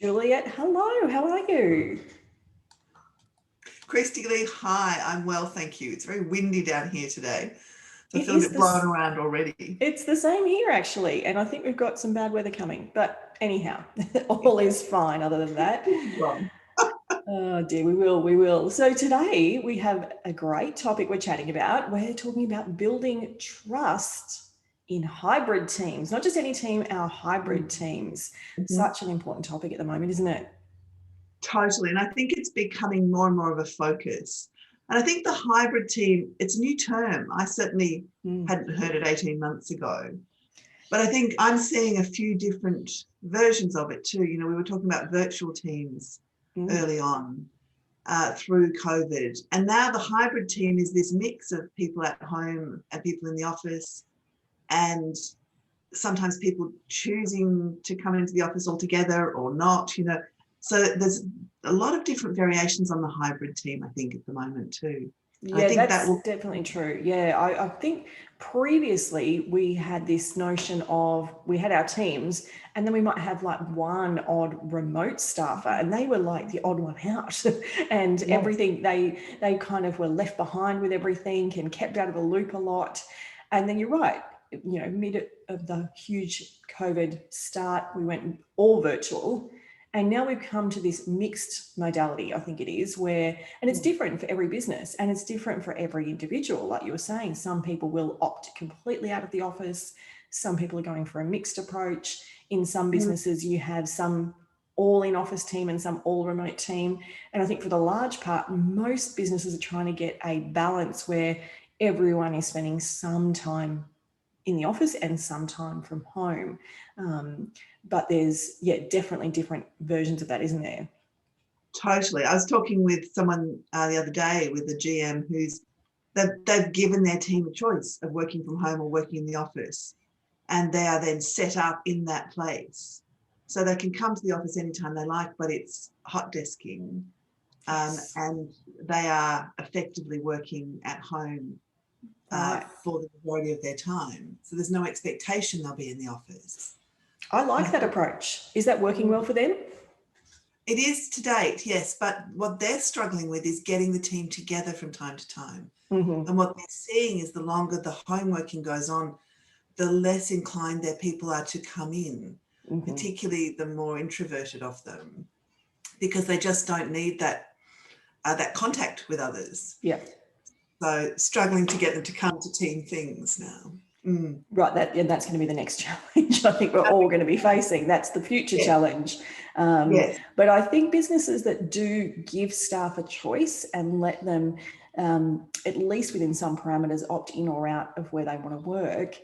Juliet, hello, how are you? Christy Lee, hi, I'm well, thank you. It's very windy down here today, so I It feel a is bit blown this, around already. it's the same here actually, and I think we've got some bad weather coming, but anyhow, all is fine other than that. Oh dear, we will. So today we have a great topic we're chatting about. We're talking about building trust in hybrid teams, not just any team, our hybrid teams. Mhm. Such an important topic at the moment, isn't it? Totally, and I think it's becoming more and more of a focus. And I think the hybrid team, it's a new term. I certainly Mm, hadn't heard it 18 months ago, but I think I'm seeing a few different versions of it too. We were talking about virtual teams mm. early on through COVID, and now the hybrid team is this mix of people at home and people in the office, and sometimes people choosing to come into the office altogether or not. So there's a lot of different variations on the hybrid team, I think, at the moment too. And I Yeah, think that that's will, definitely true. Yeah, I think previously we had this notion of we had our teams and then we might have like one odd remote staffer and they were like the odd one out and yes, everything they kind of were left behind with everything and kept out of the loop a lot. And then you're right, mid of the huge COVID start, we went all virtual. And now we've come to this mixed modality, I think it is, where, and it's different for every business and it's different for every individual. Like you were saying, some people will opt completely out of the office. Some people are going for a mixed approach. In some businesses, you have some all in office team and some all remote team. And I think for the large part, most businesses are trying to get a balance where everyone is spending some time in the office and some time from home. But there's, yeah, definitely different versions of that, isn't there? totally. I was talking with someone the other day with a GM they've given their team a choice of working from home or working in the office, and they are then set up in that place. So they can come to the office anytime they like, but it's hot desking. Yes. And they are effectively working at home Right. for the majority of their time. So there's no expectation they'll be in the office. I And I like that think approach. Is that working well for them? it is to date, yes, but what they're struggling with is getting the team together from time to time. Mm-hmm. And what they're seeing is the longer the home working goes on, the less inclined their people are to come in, Mm-hmm. particularly the more introverted of them, because they just don't need that contact with others. Yeah. So struggling to get them to come to team things now. Mm. Right. That's going to be the next challenge. I think we're all going to be facing. That's the future Yes, challenge. yes. But I think businesses that do give staff a choice and let them, at least within some parameters, opt in or out of where they want to work,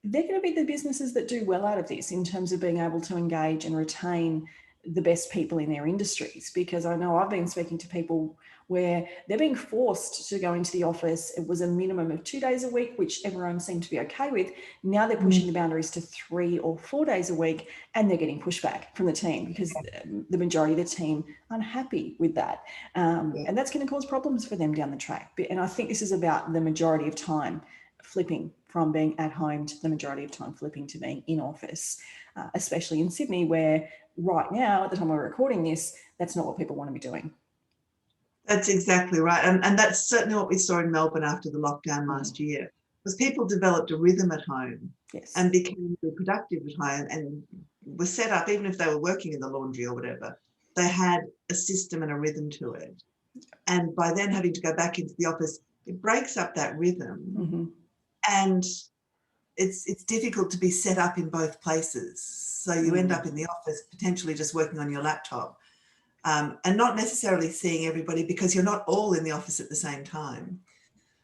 they're going to be the businesses that do well out of this in terms of being able to engage and retain the best people in their industries. Because I know I've been speaking to people where they're being forced to go into the office. It was a minimum of 2 days a week, which everyone seemed to be okay with. Now they're Mm. pushing the boundaries to 3 or 4 days a week, and they're getting pushback from the team because the majority of the team aren't happy with that. Yeah. And that's going to cause problems for them down the track. And I think this is about the majority of time flipping from being at home to the majority of time flipping to being in office, especially in Sydney, where right now, at the time we're recording this, that's not what people want to be doing. That's exactly right. And that's certainly what we saw in Melbourne after the lockdown Mm. last year, was people developed a rhythm at home and Yes. became really productive at home and were set up, even if they were working in the laundry or whatever, they had a system and a rhythm to it. And by then having to go back into the office, it breaks up that rhythm. Mm-hmm. And it's difficult to be set up in both places. So you end Mm. up in the office potentially just working on your laptop, and not necessarily seeing everybody because you're not all in the office at the same time.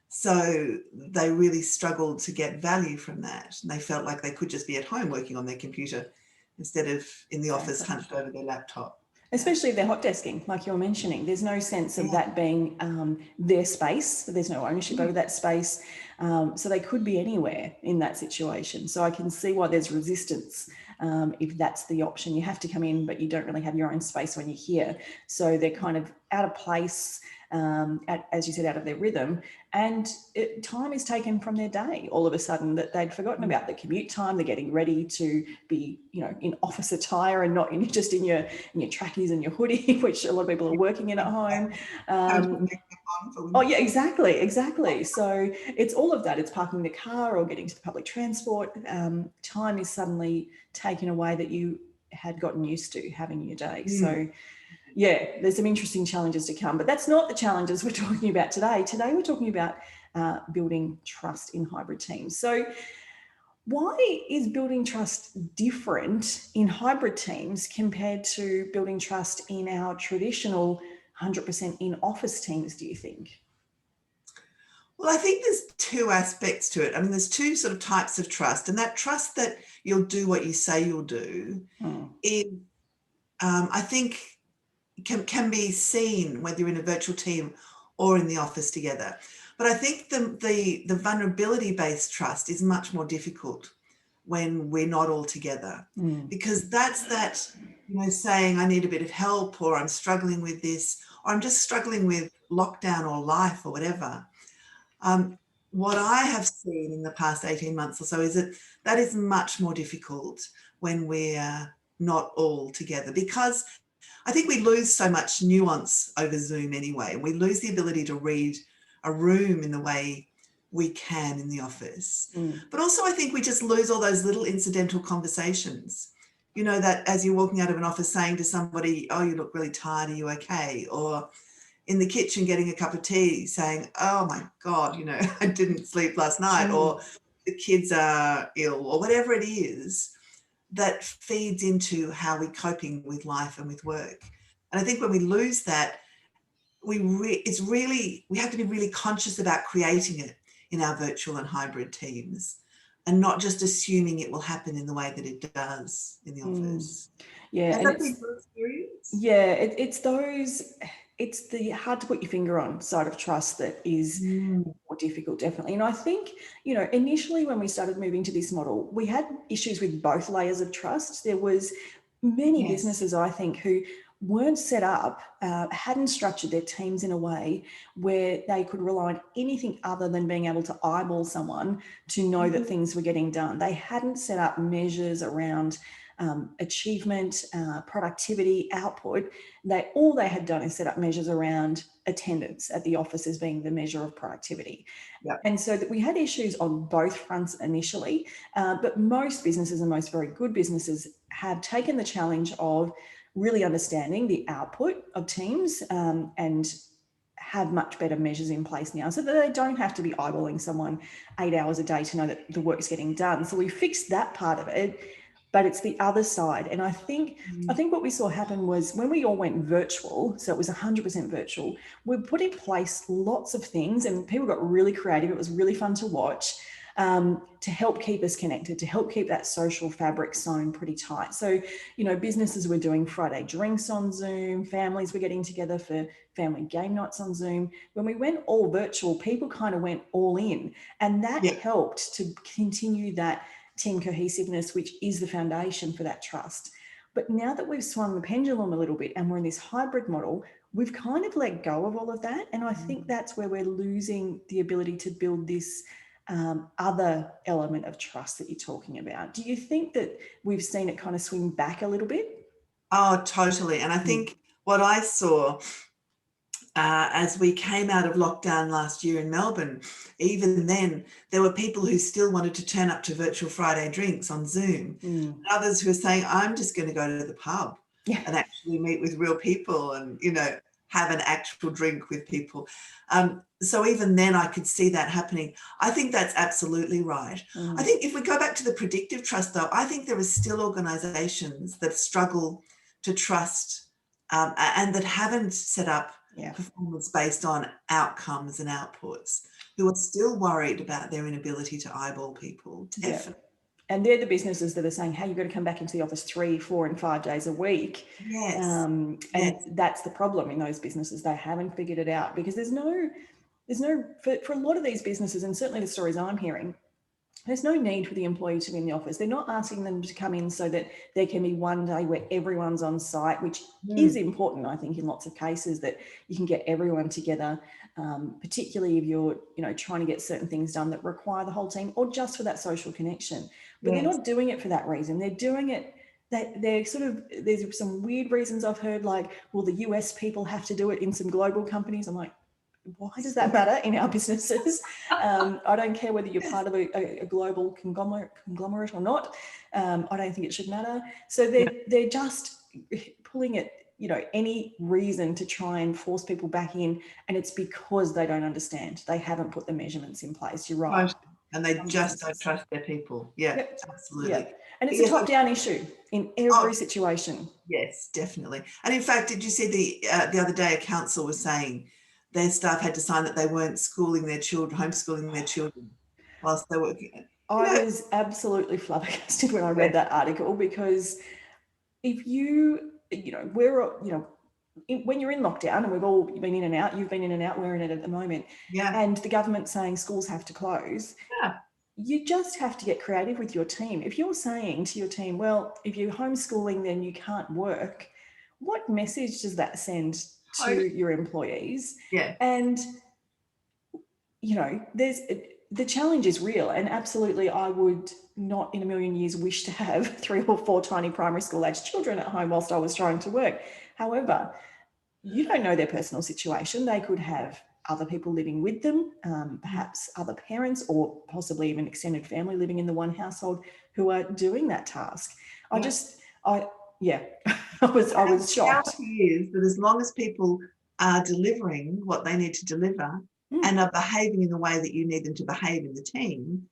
So they really struggled to get value from that. And they felt like they could just be at home working on their computer instead of in the office Exactly. hunched over their laptop. Yeah. Especially if they're hot desking, like you're mentioning. There's no sense of Yeah. that being their space. There's no ownership over that space. So they could be anywhere in that situation. So I can see why there's resistance if that's the option. You have to come in, but you don't really have your own space when you're here. So they're kind of out of place. as you said, out of their rhythm, and time is taken from their day all of a sudden that they'd forgotten about the commute time. They're getting ready to be, in office attire and not just in your trackies and your hoodie, which a lot of people are working in at home. Oh yeah, exactly. So it's all of that. It's parking the car or getting to the public transport. Time is suddenly taken away that you had gotten used to having in your day. So yeah, there's some interesting challenges to come, but that's not the challenges we're talking about today. Today we're talking about building trust in hybrid teams. So why is building trust different in hybrid teams compared to building trust in our traditional 100% in office teams, do you think? Well, I think there's two aspects to it. I mean, there's two sort of types of trust, and that trust that you'll do what you say you'll do is, I think, can be seen whether you're in a virtual team or in the office together. But I think the vulnerability-based trust is much more difficult when we're not all together, because that's that, saying I need a bit of help, or I'm struggling with this, or I'm just struggling with lockdown or life or whatever. What I have seen in the past 18 months or so is that is much more difficult when we're not all together, because I think we lose so much nuance over Zoom anyway. We lose the ability to read a room in the way we can in the office. But also I think we just lose all those little incidental conversations. That as you're walking out of an office saying to somebody, oh, you look really tired, are you okay? Or in the kitchen getting a cup of tea saying, oh my God, I didn't sleep last night, or the kids are ill, or whatever it is that feeds into how we're coping with life and with work. And I think when we lose that, we have to be really conscious about creating it in our virtual and hybrid teams, and not just assuming it will happen in the way that it does in the office. Yeah, Has that been your experience? Yeah, it's the hard to put your finger on side of trust that is more difficult, definitely. And I think, initially when we started moving to this model, we had issues with both layers of trust. There was many businesses, I think, who weren't set up, hadn't structured their teams in a way where they could rely on anything other than being able to eyeball someone to know that things were getting done. They hadn't set up measures around achievement, productivity, output. All they had done is set up measures around attendance at the office as being the measure of productivity. Yep. And so that we had issues on both fronts initially, but most businesses and most very good businesses have taken the challenge of really understanding the output of teams and have much better measures in place now so that they don't have to be eyeballing someone 8 hours a day to know that the work's getting done. So we fixed that part of it, but it's the other side. And I think what we saw happen was when we all went virtual, so it was 100% virtual, we put in place lots of things and people got really creative. It was really fun to watch, to help keep us connected, to help keep that social fabric sewn pretty tight. So, businesses were doing Friday drinks on Zoom, families were getting together for family game nights on Zoom. When we went all virtual, people kind of went all in, and that helped to continue that team cohesiveness, which is the foundation for that trust. But now that we've swung the pendulum a little bit and we're in this hybrid model, we've kind of let go of all of that. And I think that's where we're losing the ability to build this other element of trust that you're talking about. Do you think that we've seen it kind of swing back a little bit? Oh, totally. And I think what I saw as we came out of lockdown last year in Melbourne, even then, there were people who still wanted to turn up to virtual Friday drinks on Zoom. And others who were saying, I'm just going to go to the pub and actually meet with real people and, have an actual drink with people. So even then I could see that happening. I think that's absolutely right. I think if we go back to the predictive trust, though, I think there are still organisations that struggle to trust and that haven't set up performance based on outcomes and outputs, who are still worried about their inability to eyeball people. Definitely. And they're the businesses that are saying, hey, you've got to come back into the office 3, 4, and 5 days a week. And that's the problem in those businesses. They haven't figured it out because there's no for a lot of these businesses, and certainly the stories I'm hearing, There's no need for the employee to be in the office. They're not asking them to come in so that there can be one day where everyone's on site, which is important, I think, in lots of cases, that you can get everyone together, particularly if you're, trying to get certain things done that require the whole team, or just for that social connection. But they're not doing it for that reason. They're doing it they're sort of, there's some weird reasons I've heard, like, well, the US people have to do it in some global companies. I'm like, why does that matter in our businesses? I don't care whether you're part of a global conglomerate or not. I don't think it should matter. So they're just pulling it, any reason to try and force people back in, and it's because they don't understand. They haven't put the measurements in place. You're right. And they just don't trust their people. Yeah, yep. absolutely. Yep. And it's a top-down issue in every situation. Yes, definitely. And in fact, did you see the other day a council was saying their staff had to sign that they weren't schooling their children, homeschooling their children whilst they were. I was absolutely flabbergasted when I read that article, because if when you're in lockdown, and we've all been in and out, you've been in and out, we're in it at the moment, and the government saying schools have to close, you just have to get creative with your team. If you're saying to your team, well, if you're homeschooling, then you can't work, what message does that send to your employees? And, the challenge is real, and absolutely I would not in a million years wish to have 3 or 4 tiny primary school aged children at home whilst I was trying to work. However, you don't know their personal situation. They could have other people living with them, perhaps other parents, or possibly even extended family living in the one household who are doing that task. I was shocked. The reality is that as long as people are delivering what they need to deliver and are behaving in the way that you need them to behave in the team,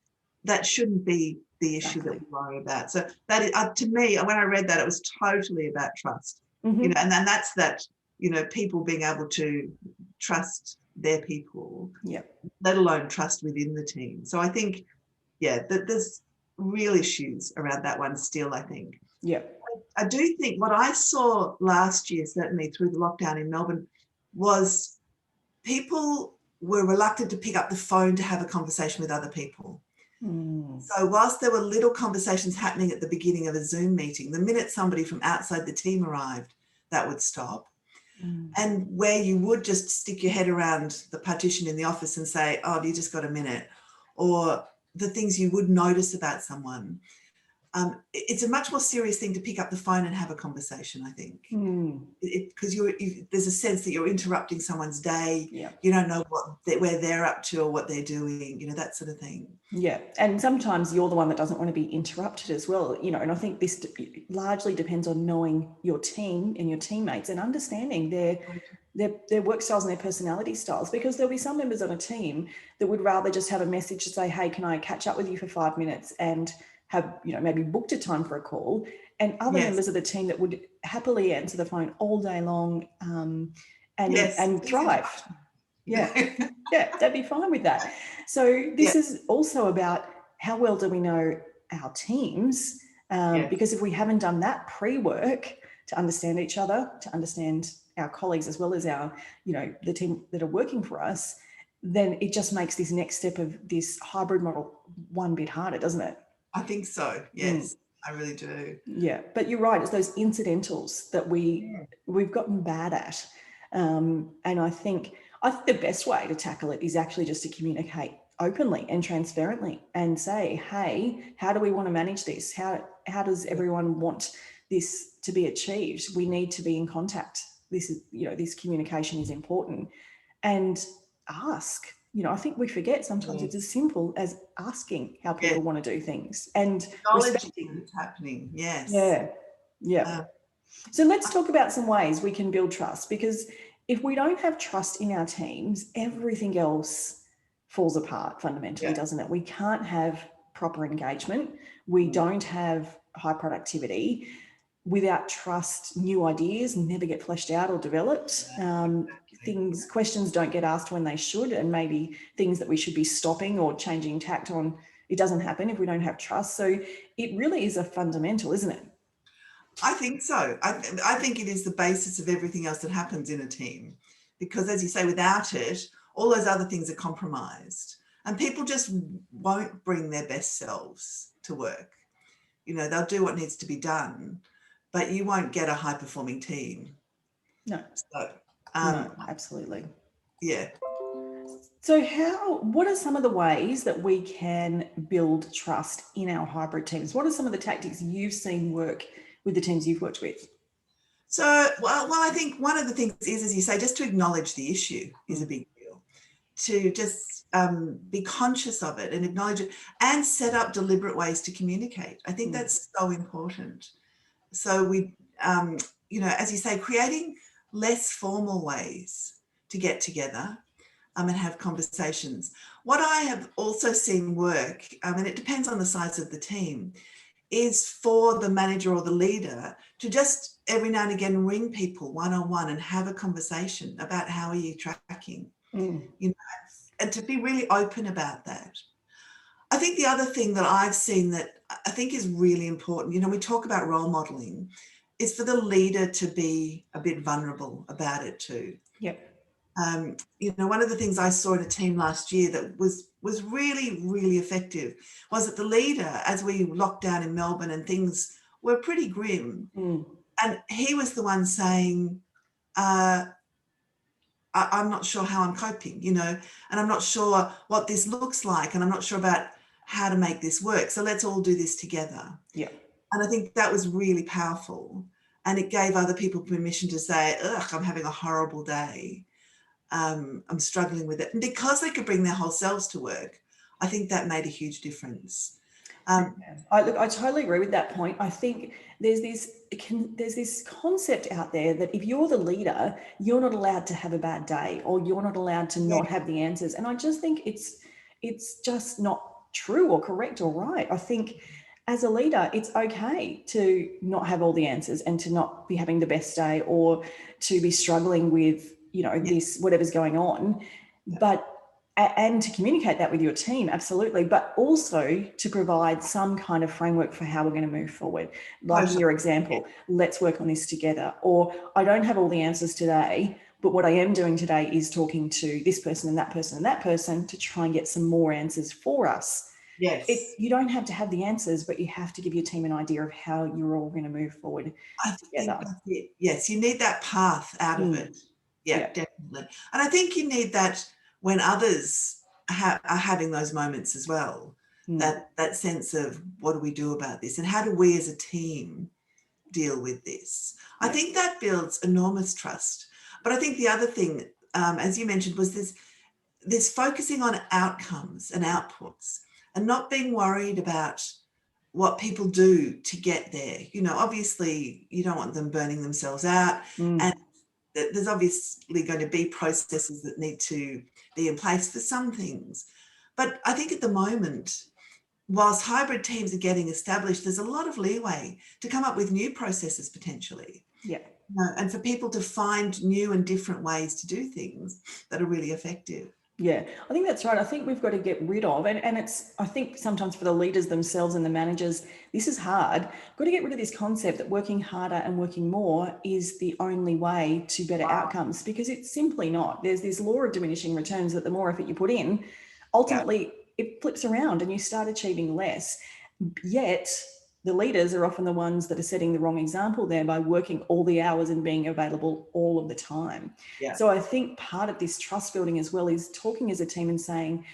that shouldn't be the issue that we worry about. So that is, to me, when I read that, it was totally about trust. And then that's that, people being able to trust their people, let alone trust within the team. So I think, that there's real issues around that one still, I think. I do think what I saw last year, certainly through the lockdown in Melbourne, was people were reluctant to pick up the phone to have a conversation with other people. So whilst there were little conversations happening at the beginning of a Zoom meeting, the minute somebody from outside the team arrived, that would stop. And where you would just stick your head around the partition in the office and say, oh, have you just got a minute? Or the things you would notice about someone. It's a much more serious thing to pick up the phone and have a conversation, I think, because there's a sense that you're interrupting someone's day. You don't know where they're up to or what they're doing, that sort of thing. And sometimes you're the one that doesn't want to be interrupted as well, and I think this largely depends on knowing your team and your teammates and understanding their work styles and their personality styles, because there'll be some members on a team that would rather just have a message to say, hey, can I catch up with you for 5 minutes, and have, maybe booked a time for a call, and other members of the team that would happily answer the phone all day long and thrive. They'd be fine with that. So this is also about how well do we know our teams, because if we haven't done that pre-work to understand each other, to understand our colleagues as well as our, the team that are working for us, then it just makes this next step of this hybrid model one bit harder, doesn't it? I think so. Yes, I really do. But you're right. It's those incidentals that we've gotten bad at. And I think the best way to tackle it is actually just to communicate openly and transparently and say, hey, how do we want to manage this? How does everyone want this to be achieved? We need to be in contact. This is, this communication is important. And ask. I think we forget sometimes it's as simple as asking how people want to do things and respecting what's happening. So let's talk about some ways we can build trust, because if we don't have trust in our teams, everything else falls apart fundamentally, doesn't it? We can't have proper engagement. We don't have high productivity. Without trust, new ideas never get fleshed out or developed. Questions don't get asked when they should, and maybe things that we should be stopping or changing tact on, it doesn't happen if we don't have trust. So it really is a fundamental, isn't it? I think so. I think it is the basis of everything else that happens in a team, because as you say, without it, all those other things are compromised. and people just won't bring their best selves to work. You know, they'll do what needs to be done, but you won't get a high performing team. No, So, no, absolutely. yeah. So what are some of the ways that we can build trust in our hybrid teams? What are some of the tactics you've seen work with the teams you've worked with? So, well, I think one of the things is, as you say, just to acknowledge the issue is a big deal. To just be conscious of it and acknowledge it, and set up deliberate ways to communicate. I think that's so important. So we, you know, as you say, creating less formal ways to get together and have conversations. What I have also seen work, and it depends on the size of the team, is for the manager or the leader to just every now and again ring people one-on-one and have a conversation about how are you tracking, you know, and to be really open about that. I think the other thing that I've seen that I think is really important, you know, we talk about role modeling, is for the leader to be a bit vulnerable about it too. Yep. You know, one of the things I saw in a team last year that was really, really effective was that the leader, as we locked down in Melbourne and things were pretty grim, and he was the one saying, I'm not sure how I'm coping, you know, and I'm not sure what this looks like, and I'm not sure about how to make this work. So let's all do this together. Yeah. And I think that was really powerful. And it gave other people permission to say, ugh, I'm having a horrible day. I'm struggling with it. And because they could bring their whole selves to work, I think that made a huge difference. I totally agree with that point. I think there's this concept out there that if you're the leader, you're not allowed to have a bad day, or you're not allowed to not have the answers. And I just think it's just not true or correct or right. I think as a leader, it's okay to not have all the answers and to not be having the best day, or to be struggling with, you know, this, whatever's going on. But and to communicate that with your team, absolutely, but also to provide some kind of framework for how we're going to move forward. Like in your example, let's work on this together. Or I don't have all the answers today, but what I am doing today is talking to this person and that person and that person to try and get some more answers for us. Yes. You don't have to have the answers, but you have to give your team an idea of how you're all going to move forward together. Think that's it. Yes, you need that path out of it. Yeah, definitely. And I think you need that when others are having those moments as well, that sense of what do we do about this, and how do we as a team deal with this? I think that builds enormous trust. But I think the other thing, as you mentioned, was this focusing on outcomes and outputs, and not being worried about what people do to get there. You know, obviously you don't want them burning themselves out, and there's obviously going to be processes that need to be in place for some things. But I think at the moment, whilst hybrid teams are getting established, there's a lot of leeway to come up with new processes potentially. Yeah. And for people to find new and different ways to do things that are really effective. Yeah, I think that's right. I think we've got to get rid of, and it's, I think sometimes for the leaders themselves and the managers, this is hard. We've got to get rid of this concept that working harder and working more is the only way to better outcomes, because it's simply not. There's this law of diminishing returns that the more effort you put in, ultimately it flips around and you start achieving less. Yet the leaders are often the ones that are setting the wrong example there by working all the hours and being available all of the time. Yeah. So I think part of this trust building as well is talking as a team and saying,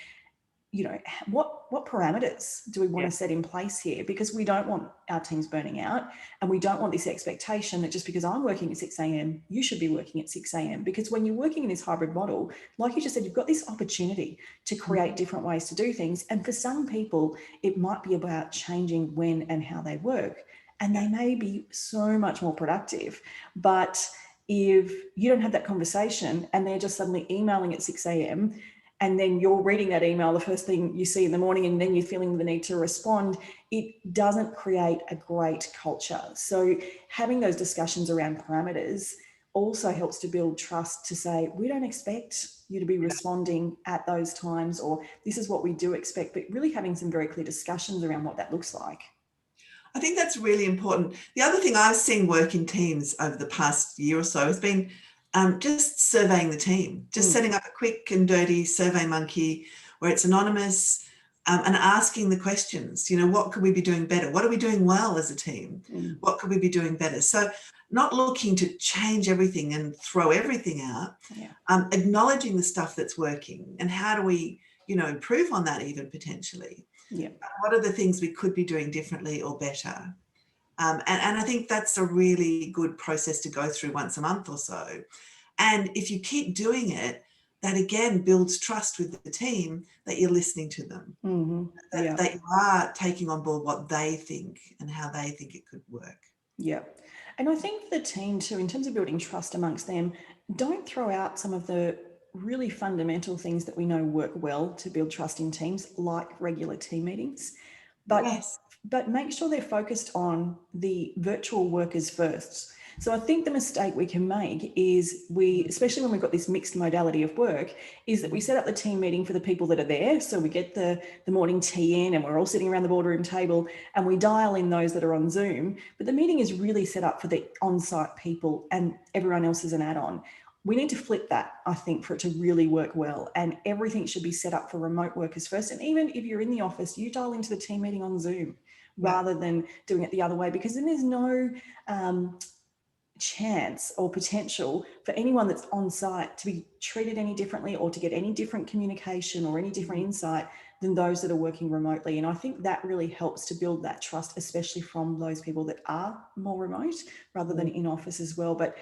you know, what parameters do we want to set in place here? Because we don't want our teams burning out, and we don't want this expectation that just because I'm working at 6 a.m, you should be working at 6 a.m. Because when you're working in this hybrid model, like you just said, you've got this opportunity to create different ways to do things. And for some people, it might be about changing when and how they work, and they may be so much more productive. But if you don't have that conversation and they're just suddenly emailing at 6 a.m, and then you're reading that email the first thing you see in the morning, and then you're feeling the need to respond, it doesn't create a great culture. So having those discussions around parameters also helps to build trust, to say, we don't expect you to be responding at those times, or this is what we do expect, but really having some very clear discussions around what that looks like. I think that's really important. The other thing I've seen work in teams over the past year or so has been just surveying the team, just setting up a quick and dirty Survey Monkey where it's anonymous, and asking the questions, what could we be doing better? What are we doing well as a team? What could we be doing better? So not looking to change everything and throw everything out, acknowledging the stuff that's working and how do we, improve on that even potentially. What are the things we could be doing differently or better? And I think that's a really good process to go through once a month or so. And if you keep doing it, that again builds trust with the team that you're listening to them, that you are taking on board what they think and how they think it could work. Yeah. And I think the team too, in terms of building trust amongst them, don't throw out some of the really fundamental things that we know work well to build trust in teams, like regular team meetings. But make sure they're focused on the virtual workers first. So I think the mistake we can make is especially when we've got this mixed modality of work, is that we set up the team meeting for the people that are there. So we get the morning tea in and we're all sitting around the boardroom table and we dial in those that are on Zoom. But the meeting is really set up for the on-site people and everyone else is an add-on. We need to flip that, I think, for it to really work well. And everything should be set up for remote workers first. And even if you're in the office, you dial into the team meeting on Zoom rather than doing it the other way, because then there's no chance or potential for anyone that's on site to be treated any differently or to get any different communication or any different insight than those that are working remotely. And I think that really helps to build that trust, especially from those people that are more remote rather than in office as well. But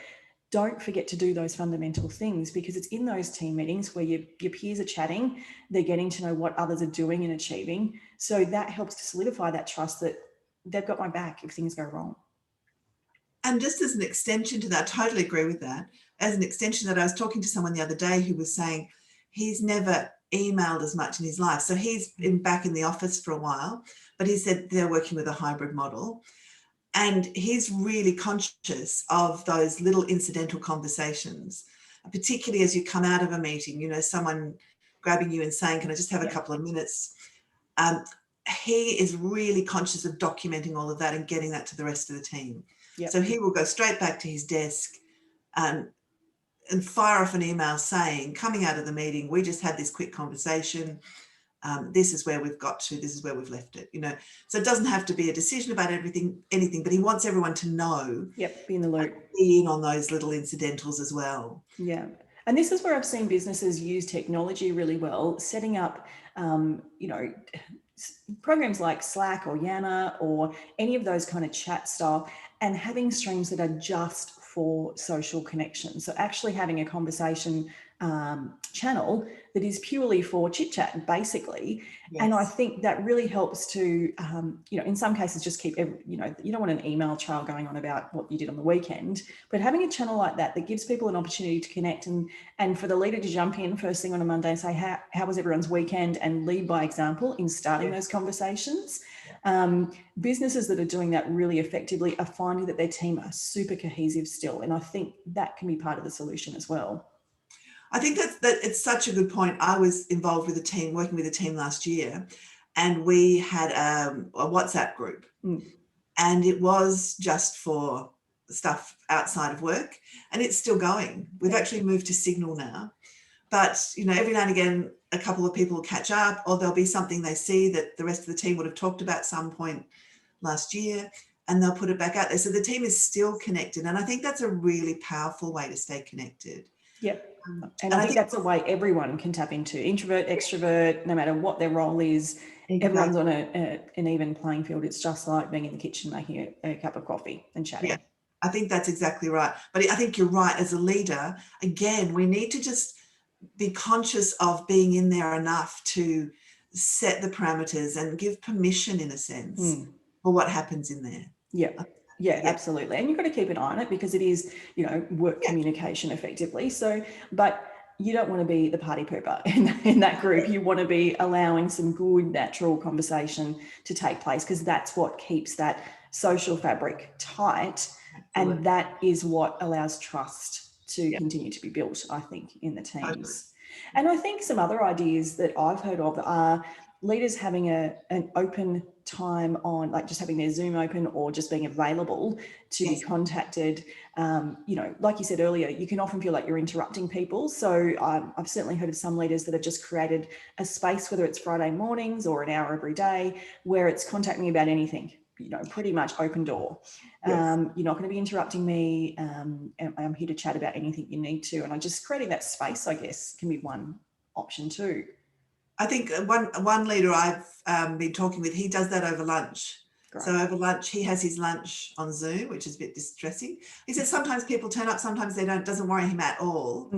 don't forget to do those fundamental things, because it's in those team meetings where your peers are chatting, they're getting to know what others are doing and achieving. So that helps to solidify that trust that they've got my back if things go wrong. And just as an extension to that, I totally agree with that. As an extension that, I was talking to someone the other day who was saying he's never emailed as much in his life. So he's been back in the office for a while, but he said they're working with a hybrid model. And he's really conscious of those little incidental conversations, particularly as you come out of a meeting, someone grabbing you and saying, can I just have a couple of minutes? He is really conscious of documenting all of that and getting that to the rest of the team. So he will go straight back to his desk and fire off an email saying, coming out of the meeting, we just had this quick conversation. This is where we've got to, this is where we've left it, So it doesn't have to be a decision about anything, but he wants everyone to know. Be in the loop. Be in on those little incidentals as well. Yeah. And this is where I've seen businesses use technology really well, setting up, programs like Slack or Yana or any of those kind of chat style, and having streams that are just for social connection. So actually having a conversation channel that is purely for chit chat, basically. And I think that really helps to, in some cases, just keep, you don't want an email trail going on about what you did on the weekend, but having a channel like that gives people an opportunity to connect and for the leader to jump in first thing on a Monday and say, how was everyone's weekend, and lead by example in starting those conversations. Businesses that are doing that really effectively are finding that their team are super cohesive still. And I think that can be part of the solution as well. I think that it's such a good point. I was involved with a team, working with a team last year, and we had a WhatsApp group, and it was just for stuff outside of work, and it's still going. We've actually moved to Signal now, but every now and again, a couple of people will catch up, or there'll be something they see that the rest of the team would have talked about some point last year, and they'll put it back out there. So the team is still connected, and I think that's a really powerful way to stay connected. Yep. And I think that's a way everyone can tap into. Introvert, extrovert, no matter what their role is, everyone's on an even playing field. It's just like being in the kitchen making a cup of coffee and chatting. Yeah, I think that's exactly right. But I think you're right. As a leader, again, we need to just be conscious of being in there enough to set the parameters and give permission, in a sense, for what happens in there. Yeah, absolutely. And you've got to keep an eye on it, because it is, work communication effectively. So, but you don't want to be the party pooper in that group. You want to be allowing some good natural conversation to take place, because that's what keeps that social fabric tight. Absolutely. And that is what allows trust to continue to be built, I think, in the teams. Totally. And I think some other ideas that I've heard of are leaders having an open time on, like just having their Zoom open or just being available to be contacted. Like you said earlier, you can often feel like you're interrupting people. So I've certainly heard of some leaders that have just created a space, whether it's Friday mornings or an hour every day, where it's contact me about anything, pretty much open door. You're not going to be interrupting me. I'm here to chat about anything you need to. And I just creating that space, I guess, can be one option too. I think one leader I've been talking with, he does that over lunch. Great. So over lunch, he has his lunch on Zoom, which is a bit distressing. He says sometimes people turn up, sometimes they don't. Doesn't worry him at all.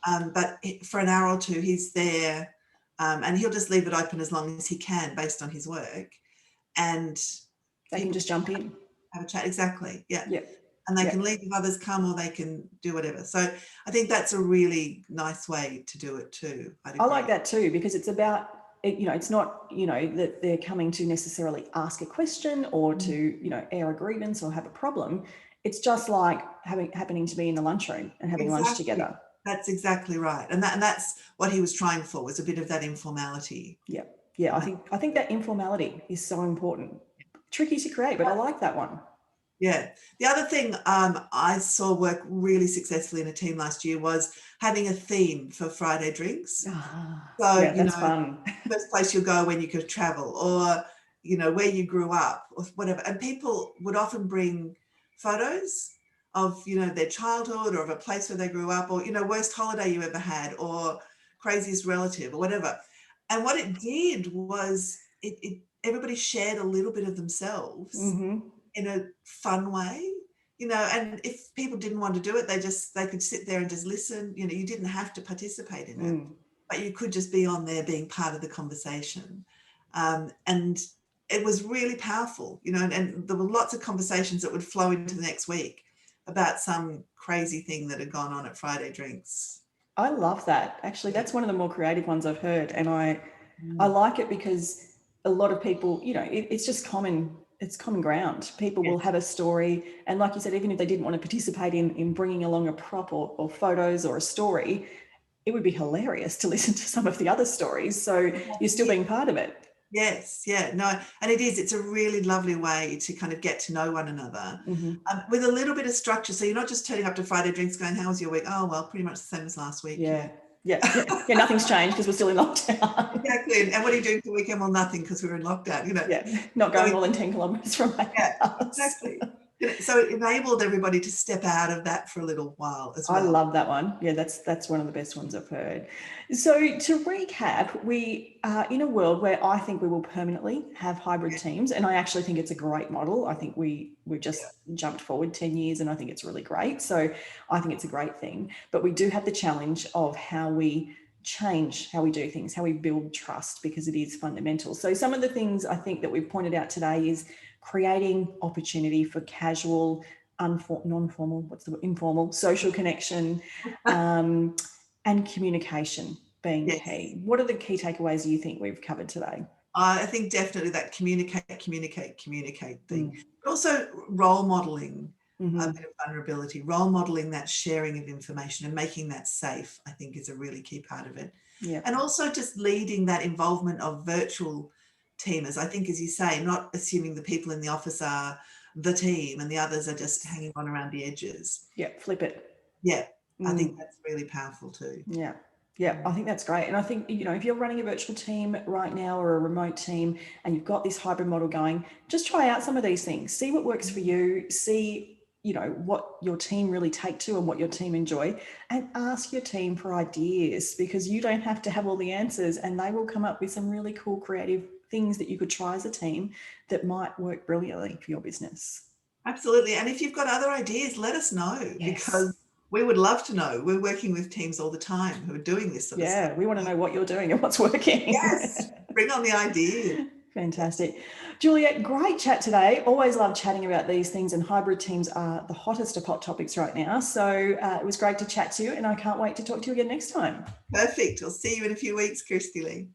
But for an hour or two, he's there, and he'll just leave it open as long as he can, based on his work. And they can just jump in, have a chat. Exactly. Yeah. Yeah. And they can leave if others come, or they can do whatever. So I think that's a really nice way to do it too. I like that too, because it's about, it's not, that they're coming to necessarily ask a question or to, air a grievance or have a problem. It's just like happening to be in the lunchroom and having lunch together. That's exactly right. And that's what he was trying for, was a bit of that informality. Yeah. Yeah. I think that informality is so important. Tricky to create, but I like that one. Yeah. The other thing I saw work really successfully in a team last year was having a theme for Friday drinks. So, that's fun. First place you'll go when you could travel, or, where you grew up or whatever. And people would often bring photos of, their childhood or of a place where they grew up, or, worst holiday you ever had, or craziest relative or whatever. And what it did was everybody shared a little bit of themselves. In a fun way, and if people didn't want to do it, they could sit there and just listen. You didn't have to participate in it, but you could just be on there being part of the conversation. And it was really powerful, and there were lots of conversations that would flow into the next week about some crazy thing that had gone on at Friday drinks. I love that. Actually, that's one of the more creative ones I've heard. And I like it because a lot of people, it's just common. It's common ground. People will have a story. And like you said, even if they didn't want to participate in bringing along a prop or photos or a story, it would be hilarious to listen to some of the other stories. So you're still being part of it. Yes. Yeah. No. And it's a really lovely way to kind of get to know one another with a little bit of structure. So you're not just turning up to Friday drinks going, how was your week? Oh, well, pretty much the same as last week. Yeah. Nothing's changed because we're still in lockdown. Exactly. And what are you doing for the weekend? Well, nothing, because we're in lockdown, Yeah, not going more than 10 kilometres from my house. Exactly. So it enabled everybody to step out of that for a little while as well. I love that one. Yeah, that's one of the best ones I've heard. So to recap, we are in a world where I think we will permanently have hybrid teams, and I actually think it's a great model. I think we've just jumped forward 10 years, and I think it's really great. So I think it's a great thing. But we do have the challenge of how we change how we do things, how we build trust, because it is fundamental. So some of the things I think that we've pointed out today is creating opportunity for casual, non-formal, informal social connection, and communication being key. What are the key takeaways you think we've covered today? I think definitely that communicate thing, but also role modeling. A bit of vulnerability, role modeling that sharing of information and making that safe, I think, is a really key part of it. Yeah. And also just leading that involvement of virtual teamers. I think, as you say, not assuming the people in the office are the team and the others are just hanging on around the edges. Yeah, flip it. Yeah, I think that's really powerful too. Yeah, I think that's great. And I think, if you're running a virtual team right now or a remote team and you've got this hybrid model going, just try out some of these things. See what works for you. See what your team really take to and what your team enjoy, and ask your team for ideas, because you don't have to have all the answers, and they will come up with some really cool creative things that you could try as a team that might work brilliantly for your business. Absolutely. And if you've got other ideas, let us know, because we would love to know. We're working with teams all the time who are doing this sort of stuff. Yeah, we want to know what you're doing and what's working. Yes, bring on the idea. Fantastic. Juliet, great chat today. Always love chatting about these things, and hybrid teams are the hottest of hot topics right now. So it was great to chat to you, and I can't wait to talk to you again next time. Perfect. I'll see you in a few weeks, Kirsty Lee.